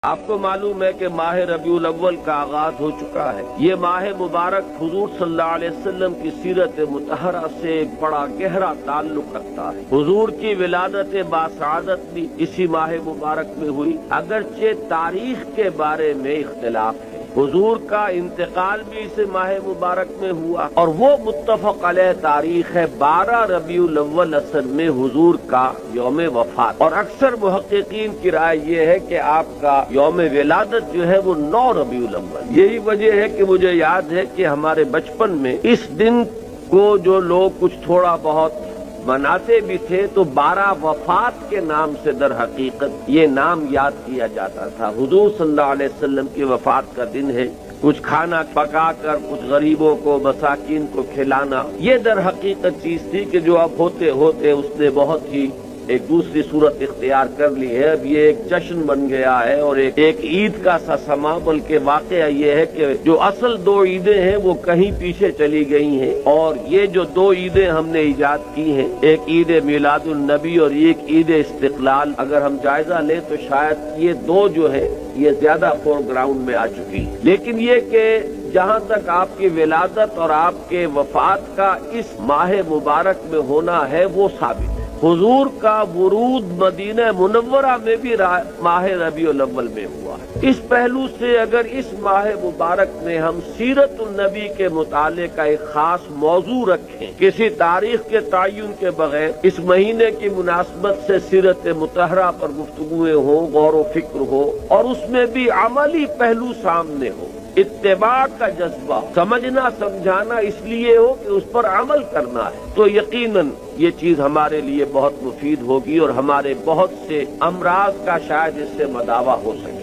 آپ کو معلوم ہے کہ ماہ ربیع الاول کا آغاز ہو چکا ہے۔ یہ ماہ مبارک حضور صلی اللہ علیہ وسلم کی سیرت مطہرہ سے ایک بڑا گہرا تعلق رکھتا ہے۔ حضور کی ولادت باسعادت بھی اسی ماہ مبارک میں ہوئی، اگرچہ تاریخ کے بارے میں اختلاف ہے۔ حضور کا انتقال بھی اس ماہ مبارک میں ہوا اور وہ متفق علیہ تاریخ ہے 12 ربیع الاول اصل میں حضور کا یوم وفات، اور اکثر محققین کی رائے یہ ہے کہ آپ کا یوم ولادت جو ہے وہ 9 ربیع الاول۔ یہی وجہ ہے کہ مجھے یاد ہے کہ ہمارے بچپن میں اس دن کو جو لوگ کچھ تھوڑا بہت مناتے بھی تھے تو 12 وفات کے نام سے در حقیقت یہ نام یاد کیا جاتا تھا۔ حضور صلی اللہ علیہ وسلم کی وفات کا دن ہے، کچھ کھانا پکا کر کچھ غریبوں کو مساکین کو کھلانا، یہ در حقیقت چیز تھی کہ جو اب ہوتے ہوتے اس نے بہت ہی ایک دوسری صورت اختیار کر لی ہے۔ اب یہ ایک جشن بن گیا ہے اور ایک عید کا سا سما، بلکہ واقعہ یہ ہے کہ جو اصل 2 عیدیں ہیں وہ کہیں پیچھے چلی گئی ہیں، اور یہ جو 2 عیدیں ہم نے ایجاد کی ہیں، ایک عید میلاد النبی اور ایک عید استقلال، اگر ہم جائزہ لیں تو شاید یہ 2 جو ہیں یہ زیادہ فور گراؤنڈ میں آ چکی ہیں۔ لیکن یہ کہ جہاں تک آپ کی ولادت اور آپ کے وفات کا اس ماہ مبارک میں ہونا ہے وہ ثابت ہے۔ حضور کا ورود مدینہ منورہ میں بھی ماہ ربیع الاول میں ہوا ہے۔ اس پہلو سے اگر اس ماہ مبارک میں ہم سیرت النبی کے مطالعے کا ایک خاص موضوع رکھیں، کسی تاریخ کے تعین کے بغیر اس مہینے کی مناسبت سے سیرت مطہرہ پر گفتگویں ہوں، غور و فکر ہو، اور اس میں بھی عملی پہلو سامنے ہو، اتباع کا جذبہ، سمجھنا سمجھانا اس لیے ہو کہ اس پر عمل کرنا ہے، تو یقیناً یہ چیز ہمارے لیے بہت مفید ہوگی اور ہمارے بہت سے امراض کا شاید اس سے مداوع ہو سکے۔